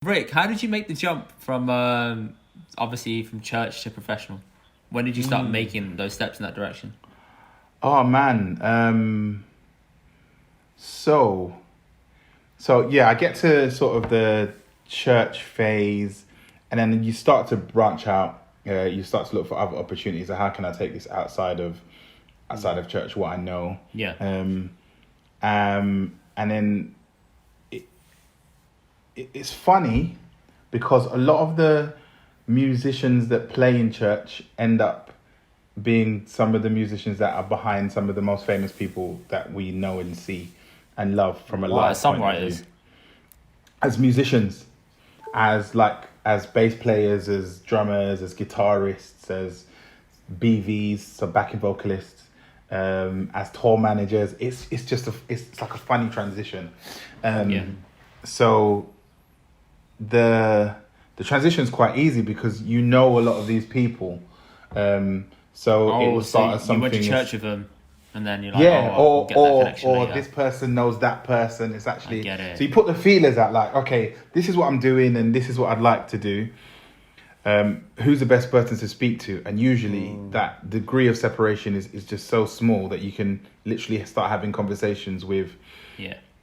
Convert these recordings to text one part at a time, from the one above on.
Rick, how did you make the jump from obviously from church to professional? When did you start making those steps in that direction? Oh man. So yeah, I get to sort of the church phase, and then you start to branch out. You start to look for other opportunities. So how can I take this outside of church? What I know. Yeah. And then it's funny because a lot of the musicians that play in church end up being some of the musicians that are behind some of the most famous people that we know and see and love from a live point of view. Songwriters. As musicians, as bass players, as drummers, as guitarists, as BVs, so backing vocalists, as tour managers. It's like a funny transition. So the transition is quite easy because you know a lot of these people. So it will start as something. You went to church with them, and then you're like, or this person knows that person. It's actually, I get it. So you put the feelers out, like, okay, this is what I'm doing, and this is what I'd like to do. Who's the best person to speak to? And usually that degree of separation is just so small that you can literally start having conversations with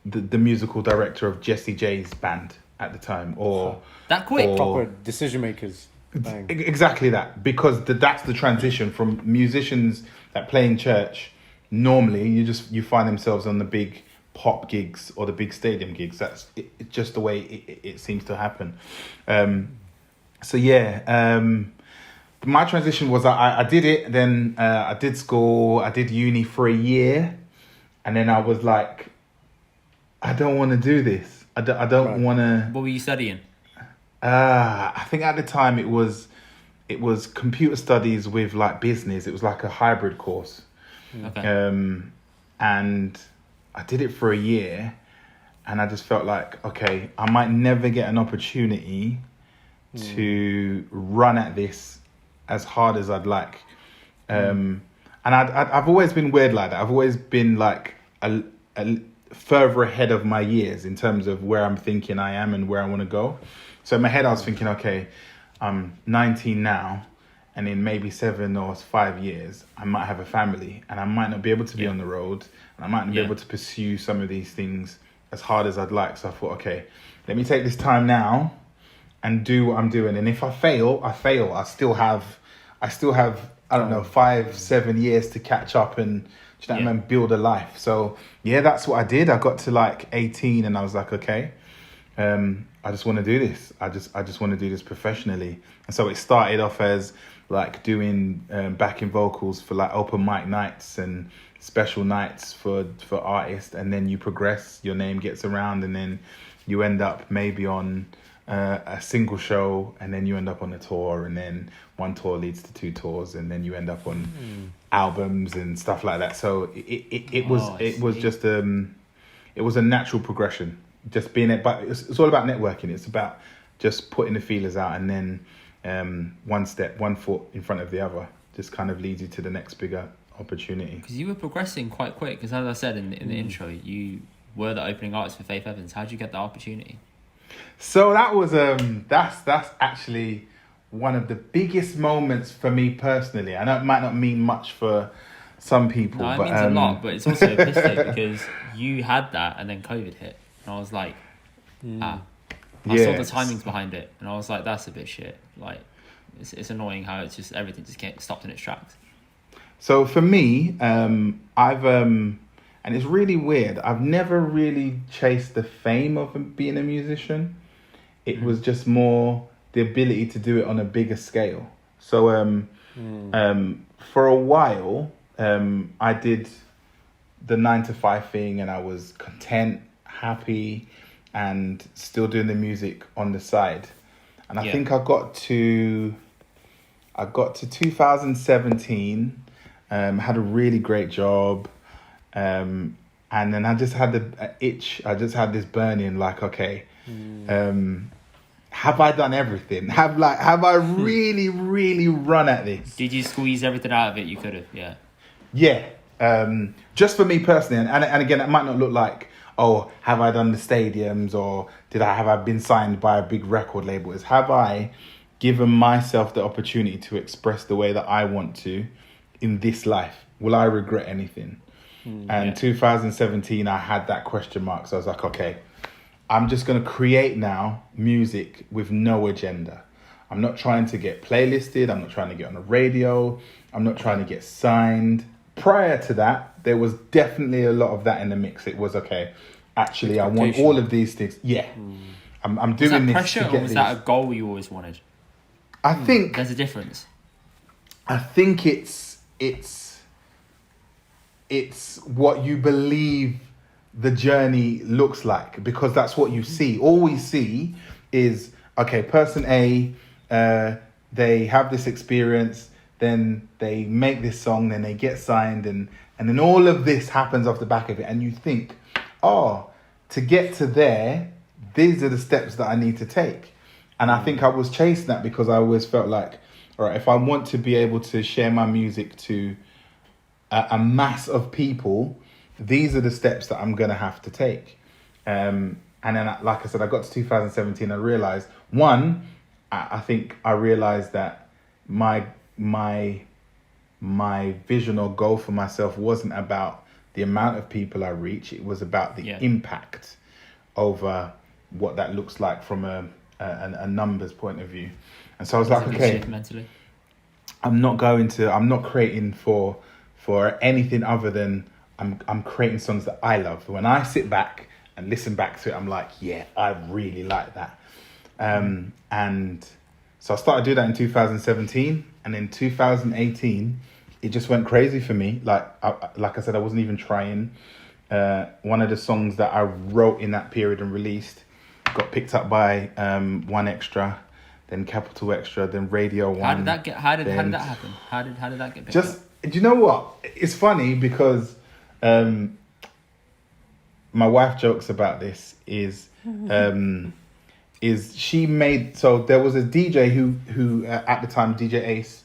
the musical director of Jessie J's band at the time, or that quick, proper decision makers. Bang. Exactly that, because that's the transition from musicians that play in church. Normally, you find themselves on the big pop gigs or the big stadium gigs. That's it's just the way it seems to happen. My transition was I did it. Then I did school. I did uni for a year, and then I was like, I don't want to do this. I don't want to. What were you studying? I think at the time it was computer studies with like business. It was like a hybrid course. Okay. And I did it for a year, and I just felt like, okay, I might never get an opportunity to run at this as hard as I'd like. And I've always been weird like that. I've always been like a further ahead of my years in terms of where I'm thinking I am and where I want to go. So in my head, I was thinking, okay, I'm 19 now, and in maybe 7 or 5 years, I might have a family, and I might not be able to be on the road, and I might not be able to pursue some of these things as hard as I'd like. So I thought, okay, let me take this time now and do what I'm doing. And if I fail, I fail. I still have, I don't know, 5-7 years to catch up and build a life. So yeah, that's what I did. I got to like 18 and I was like, okay, I just want to do this. I just want to do this professionally. And so it started off as like doing backing vocals for like open mic nights and special nights for artists. And then you progress, your name gets around, and then you end up maybe on a single show, and then you end up on a tour, and then one tour leads to 2 tours, and then you end up on albums and stuff like that. So it was a natural progression. Just being it, but it's all about networking. It's about just putting the feelers out, and then one foot in front of the other just kind of leads you to the next bigger opportunity. Because you were progressing quite quick. Because as I said in the intro, you were the opening artist for Faith Evans. How did you get that opportunity? So that was that's actually one of the biggest moments for me personally. I know it might not mean much for some people. No, it but, means a lot, but it's also a piss take because you had that and then COVID hit. And I was like, I saw the timings behind it, and I was like, that's a bit shit. Like, it's annoying how it's just everything just gets stopped in its tracks. So for me, I've and it's really weird. I've never really chased the fame of being a musician. It was just more the ability to do it on a bigger scale. So for a while, I did the 9-to-5 thing, and I was content, happy, and still doing the music on the side. And I think I got to 2017, had a really great job, and then I just had the itch. I just had this burning, like, okay, have I done everything? Have I really, really run at this? Did you squeeze everything out of it you could have? Yeah. Yeah. Just for me personally, and again, it might not look like, oh, have I done the stadiums, or have I been signed by a big record label? It's have I given myself the opportunity to express the way that I want to in this life? Will I regret anything? And 2017, I had that question mark. So I was like, okay, I'm just going to create now music with no agenda. I'm not trying to get playlisted. I'm not trying to get on the radio. I'm not trying to get signed. Prior to that, there was definitely a lot of that in the mix. It was, okay, actually, I want all of these things. Yeah. I'm doing this to get Was that pressure, or was that a goal you always wanted? I think... There's a difference. I think it's what you believe the journey looks like, because that's what you see. All we see is, okay, person A, they have this experience, then they make this song, then they get signed, and then all of this happens off the back of it. And you think, oh, to get to there, these are the steps that I need to take. And I think I was chasing that because I always felt like, all right, if I want to be able to share my music to a mass of people, these are the steps that I'm going to have to take. And then, like I said, I got to 2017, I realized, I think I realized that my vision or goal for myself wasn't about the amount of people I reach. It was about the impact over what that looks like from a numbers point of view. And so I was like, okay, mentally. I'm not creating for anything other than I'm creating songs that I love. When I sit back and listen back to it, I'm like, yeah, I really like that. And so I started doing that in 2017, and in 2018, it just went crazy for me. Like I said, I wasn't even trying. One of the songs that I wrote in that period and released got picked up by One Extra, then Capital Extra, then Radio One. How did that happen? How did that get picked up? Do you know what? It's funny because my wife jokes about this. Is she made, so there was a DJ who at the time, DJ Ace,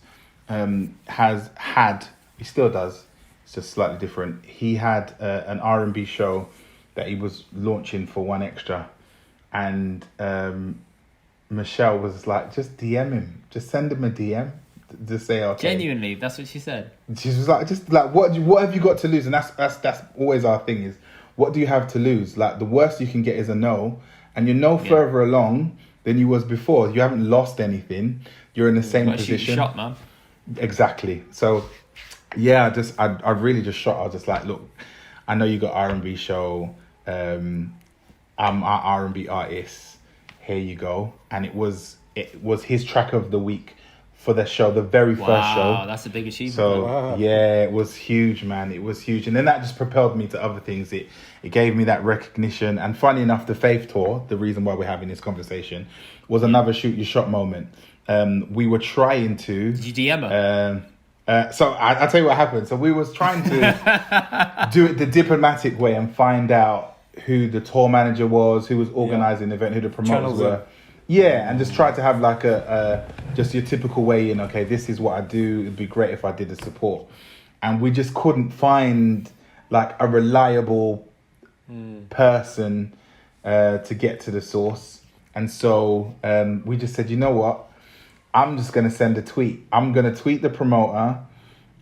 he still does, it's just slightly different. He had an R&B show that he was launching for One Extra, and Michelle was like, just DM him, just send him a DM, just say okay. Genuinely, that's what she said. She was like, just like, what have you got to lose? And that's always our thing, is what do you have to lose? Like, the worst you can get is a no, and you're no further along than you was before. You haven't lost anything. You're in the same position. Shoot your shot, man. Exactly. So yeah, I really just shot. I was just like, look, I know you got R&B show. I'm our R&B artist. Here you go. And it was his track of the week for the show, the very first show. Wow, that's a big achievement. So yeah, it was huge, man. It was huge. And then that just propelled me to other things. It gave me that recognition. And funny enough, the Faith Tour, the reason why we're having this conversation, was another shoot your shot moment. We were trying to... Did you DM her? So I'll tell you what happened. So we was trying to do it the diplomatic way and find out who the tour manager was, who was organising the event, who the promoters were. Yeah, and just try to have like just your typical way in, okay, this is what I do. It'd be great if I did the support. And we just couldn't find like a reliable person to get to the source. And so we just said, you know what? I'm just going to send a tweet. I'm going to tweet the promoter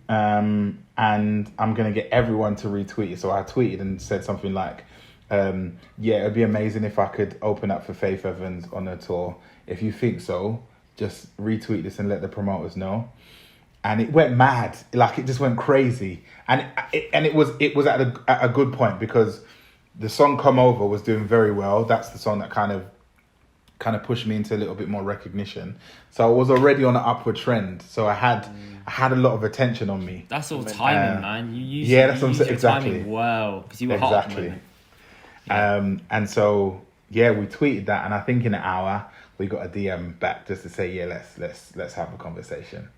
and I'm going to get everyone to retweet it. So I tweeted and said something like, yeah, it'd be amazing if I could open up for Faith Evans on a tour. If you think so, just retweet this and let the promoters know. And it went mad. Like, it just went crazy. And it was at a good point, because the song Come Over was doing very well. That's the song that kind of pushed me into a little bit more recognition. So I was already on an upward trend. So I had a lot of attention on me. That's all timing, man. You used that's what I'm saying. Exactly. Timing well, because you were hot at the moment. And so yeah, we tweeted that, and I think in an hour we got a DM back just to say, yeah, let's have a conversation.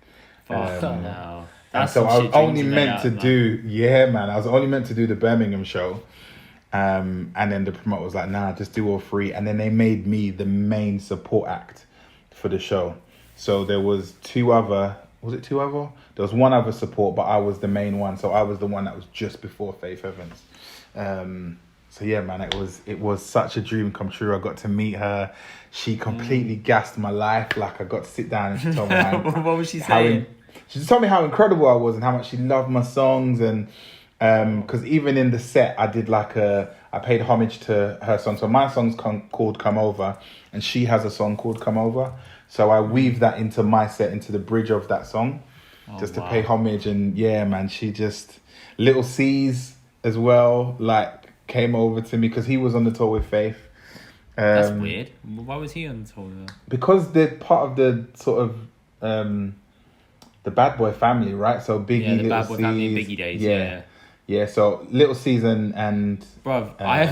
No. And so I was only meant to do the Birmingham show. And then the promoter was like, nah, just do all three. And then they made me the main support act for the show. So there was two other? There was one other support, but I was the main one. So I was the one that was just before Faith Evans. So yeah, man, it was such a dream come true. I got to meet her. She completely gassed my life. Like, I got to sit down and she told me What was she saying? She just told me how incredible I was and how much she loved my songs. And because even in the set, I did I paid homage to her song. So my song's called Come Over, and she has a song called Come Over. So I weaved that into my set, into the bridge of that song, just to pay homage. And yeah, man, she just, Little C's as well, like, came over to me because he was on the tour with Faith. That's weird. Why was he on the tour though? Because they're part of the sort of the Bad Boy family, right? So Biggie, the Bad Boy family and Biggie days. Yeah. So Little C's and bruv, I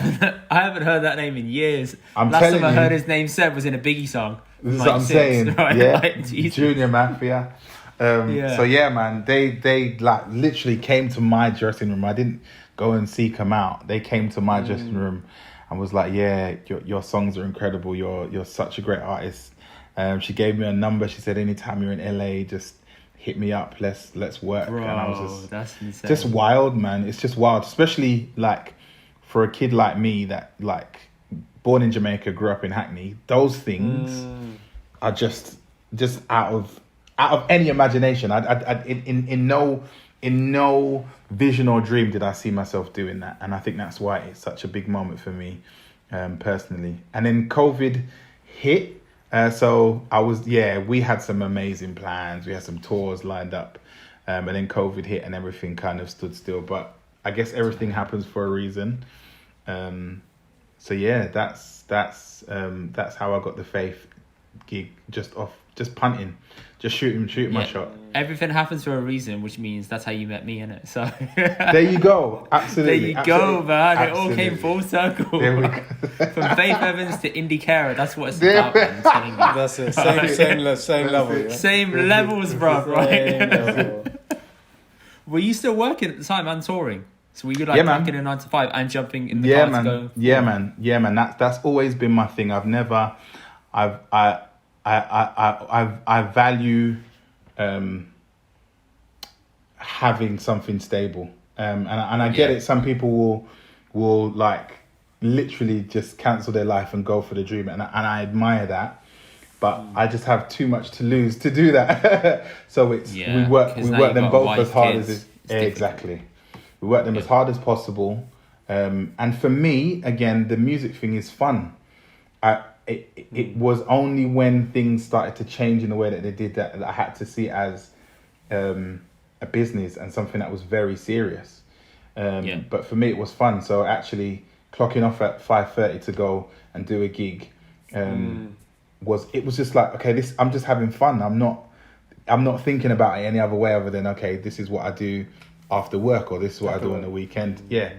haven't heard that name in years. I'm Last telling time I you, heard his name said was in a Biggie song. This is what I'm saying. Right? Yeah, Like, Junior Mafia. So yeah, man, they like literally came to my dressing room. I didn't go and seek them out. They came to my dressing room and was like, yeah, your songs are incredible. You're such a great artist. She gave me a number. She said, anytime you're in LA, just hit me up. Let's work. Bro, and I was that's insane. just wild, man. It's just wild, especially like for a kid like me that like born in Jamaica, grew up in Hackney. Those things are just out of any imagination. In no vision or dream did I see myself doing that, and I think that's why it's such a big moment for me, personally. And then COVID hit, so we had some amazing plans. We had some tours lined up, and then COVID hit, and everything kind of stood still. But I guess everything happens for a reason. So yeah, that's how I got the Faith gig, just punting. Just shooting my shot. Everything happens for a reason, which means that's how you met me, innit? So there you go. Absolutely. There you go, man. Absolutely. It all came full circle. There we go. From Faith Evans to Indy Carer, that's what it's about, man. I'm telling you. That's it. Same level. Yeah? Same levels, bro. Right? Same level. Were you still working at the time and touring? So were you like working a 9 to 5 and jumping in the car to go? Yeah, man. That's always been my thing. I value having something stable, and I get it. Some people will like literally just cancel their life and go for the dream, and I admire that. But I just have too much to lose to do that. So we work them both as hard as exactly. We work them as hard as possible, and for me, again, the music thing is fun. It was only when things started to change in the way that they did that I had to see it as a business and something that was very serious. But for me, it was fun. So actually clocking off at 5:30 to go and do a gig was just like, okay, I'm just having fun. I'm not thinking about it any other way other than, okay, this is what I do after work, or this is what I do on the weekend. Yeah.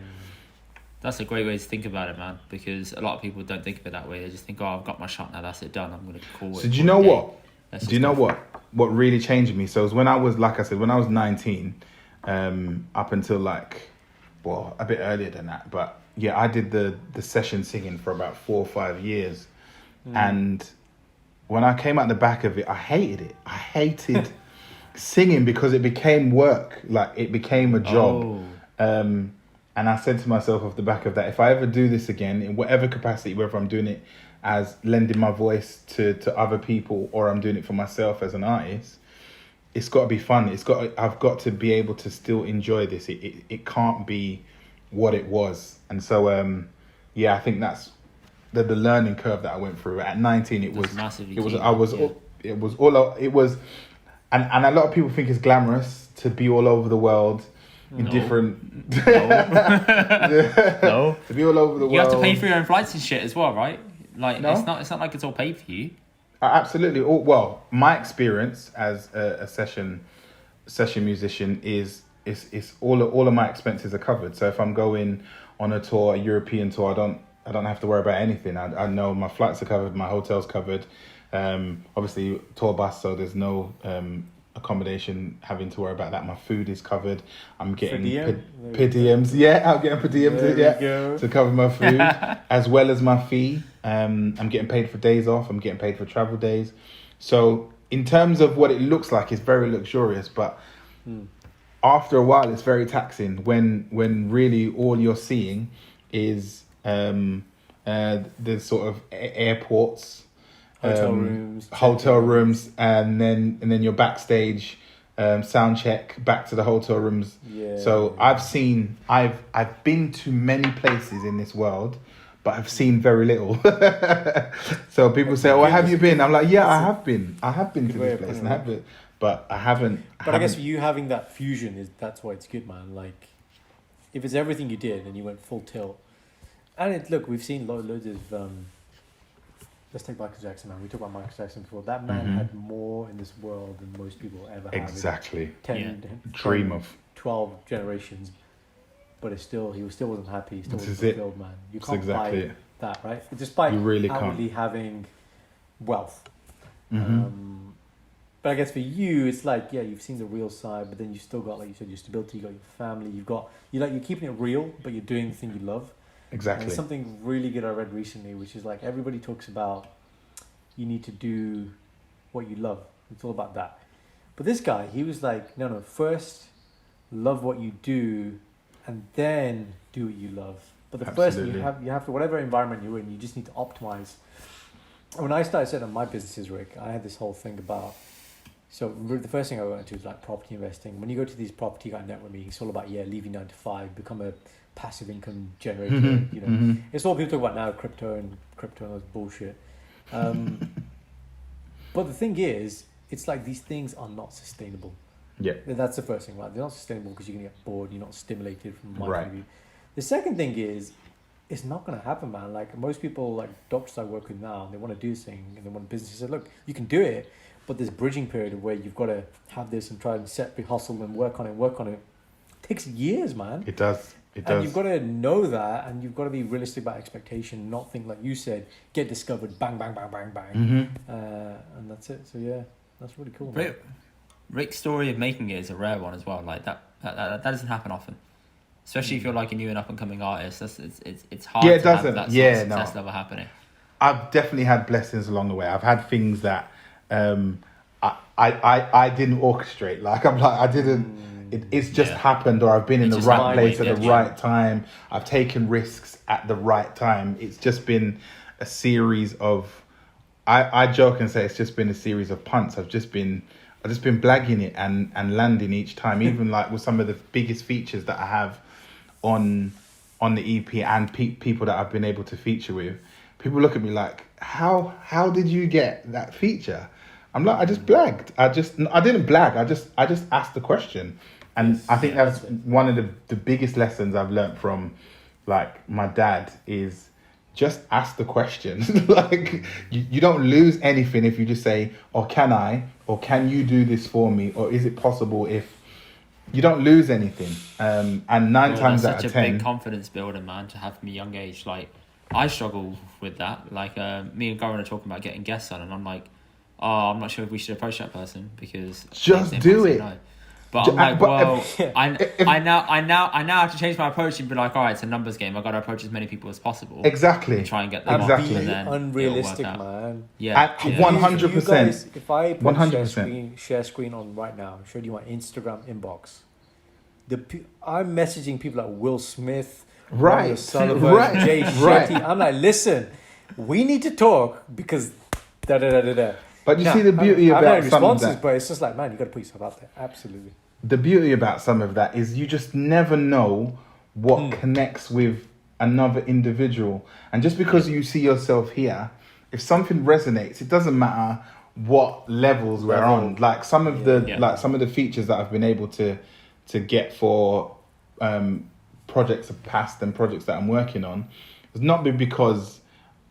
That's a great way to think about it, man, because a lot of people don't think of it that way. They just think, oh, I've got my shot now, that's it, done. I'm going to call it. So do you know what? Do you know what really changed me? So it was when I was, like I said, when I was 19, up until a bit earlier than that. But yeah, I did the session singing for about 4 or 5 years. And when I came out the back of it, I hated it. I hated singing because it became work. Like, it became a job. And I said to myself off the back of that, if I ever do this again, in whatever capacity, whether I'm doing it as lending my voice to other people or I'm doing it for myself as an artist, it's got to be fun. I've got to be able to still enjoy this. It can't be what it was. And so, I think that's the learning curve that I went through. At 19, it was massively. And a lot of people think it's glamorous to be all over the world. In different no. To be all over the world. You have to pay for your own flights and shit as well, right? Like, no? It's not like it's all paid for you. Absolutely. Well, my experience as a session musician is all of my expenses are covered. So if I'm going on a tour, a European tour, I don't have to worry about anything. I know my flights are covered, my hotel's covered. Obviously tour bus, so there's no accommodation having to worry about that. My food is covered. I'm getting per diems. Yeah, I'm getting per diems to cover my food as well as my fee. I'm getting paid for days off. I'm getting paid for travel days. So in terms of what it looks like, it's very luxurious, but after a while it's very taxing when really all you're seeing is the sort of airports, hotel rooms, and then you're backstage, sound check, back to the hotel rooms. So I've been to many places in this world, but I've seen very little. So people say, "Oh, have you been?" I'm like, "Yeah, I have been. I have been to this place, and I have been, but I haven't." But I guess you having that fusion that's why it's good, man. Like, if it's everything you did and you went full tilt, and look, we've seen loads of. Let's take Michael Jackson, man. We talked about Michael Jackson before. That man had more in this world than most people ever have. Exactly. 10, 12 generations, but he still wasn't happy. He still wasn't fulfilled, man. You can't buy that, right? Despite outwardly having wealth. But I guess for you, it's like, you've seen the real side, but then you still got, like you said, your stability. You got your family. You're keeping it real, but you're doing the thing you love. Exactly. And something really good I read recently, which is like everybody talks about you need to do what you love. It's all about that. But this guy, he was like, no, first love what you do and then do what you love. But the first thing you have to, whatever environment you're in, you just need to optimize. And when I started setting up my businesses, Rick, I had this whole thing about, so the first thing I went into was like property investing. When you go to these property guy network meetings, it's all about, leaving 9 to 5, become a passive income generator. It's all people talk about now, crypto and those bullshit. But the thing is, it's like these things are not sustainable. Yeah, that's the first thing, right? They're not sustainable because you're gonna get bored. You're not stimulated from my point of view. The second thing is, it's not gonna happen, man. Like most people, like doctors I work with now, they want to do this thing and they want business. Say, look, you can do it, but there's bridging period of where you've got to have this and try and hustle and work on it. It takes years, man. It does. And you've got to know that, and you've got to be realistic about expectation, not think, like you said, get discovered, bang, bang, bang, bang, bang. And that's it. So, that's really cool. Ric's story of making it is a rare one as well. Like that doesn't happen often. Especially if you're like a new and up-and-coming artist. It's hard to have that sort of success level happening. I've definitely had blessings along the way. I've had things that I didn't orchestrate. Like, I didn't... It's just happened, or I've been in the right place at the right time. I've taken risks at the right time. It's just been a series of, I joke and say it's just been a series of punts. I've just been blagging it and landing each time. Even like with some of the biggest features that I have on the EP and people that I've been able to feature with, people look at me like, how did you get that feature? I'm like, I just blagged. I didn't blag. I just asked the question. And I think that's one of the biggest lessons I've learned from like my dad is just ask the question. Like you don't lose anything if you just say, or can I, or can you do this for me? Or is it possible if you don't lose anything? And 9 times out of 10. That's such a big confidence builder, man, to have from a young age. Like I struggle with that. Like me and Goran are talking about getting guests on and I'm like, I'm not sure if we should approach that person because just do it. No. But I'm like, I now have to change my approach and be like, all right, it's a numbers game. I've got to approach as many people as possible. Exactly. And try and get them on, and then unrealistic, man. Yeah. 100%. If I put share screen on right now, and showed you my Instagram inbox, I'm messaging people like Will Smith, right, Sullivan, Jay Shetty. I'm like, listen, we need to talk because da. But you see the beauty about some of that. But it's just like, man, you got to put yourself out there. Absolutely. The beauty about some of that is you just never know what connects with another individual. And just because you see yourself here, if something resonates, it doesn't matter what levels we're on. Like some of the features that I've been able to get for projects of past and projects that I'm working on, it's not been because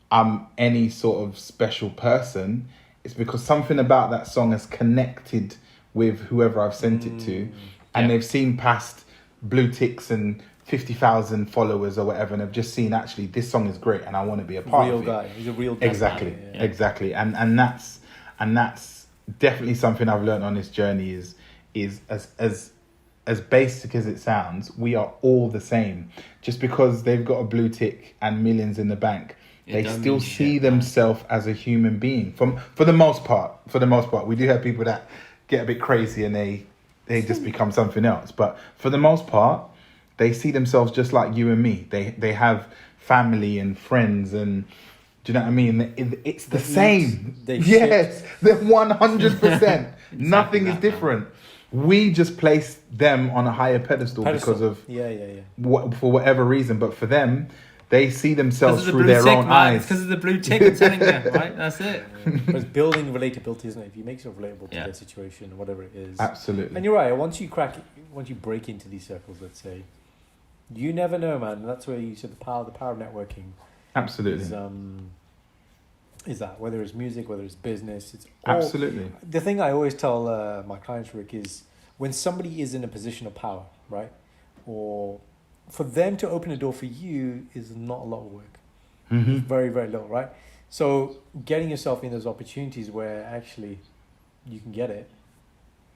I'm any sort of special person. It's because something about that song has connected with whoever I've sent it to, and they've seen past blue ticks and 50,000 followers or whatever, and have just seen actually this song is great and I want to be a part of it. Real guy, he's a real guy. Exactly, and that's definitely something I've learned on this journey is as basic as it sounds, we are all the same. Just because they've got a blue tick and millions in the bank, they still see themselves as a human being. For the most part, we do have people that get a bit crazy and they just become something else. But for the most part, they see themselves just like you and me. They have family and friends and. Do you know what I mean? It's the They same. eat, they Yes, they're 100%. Nothing is that, different. We just place them on a higher pedestal. Because of for whatever reason. But for them, they see themselves through their own eyes. Because of the blue tick, I'm telling you, right? That's it. But it's building relatability, isn't it? If you make yourself relatable to their situation, whatever it is. Absolutely. And you're right. Once you break into these circles, let's say, you never know, man. That's where you said the power of networking. Absolutely. Is that whether it's music, whether it's business, it's absolutely the thing I always tell my clients, Rick, is when somebody is in a position of power, right, or for them to open a door for you is not a lot of work. Mm-hmm. It's very, very little, right? So getting yourself in those opportunities where actually you can get it,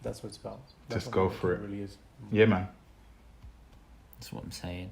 that's what it's about. Just go for it. Really is. Yeah, man. That's what I'm saying.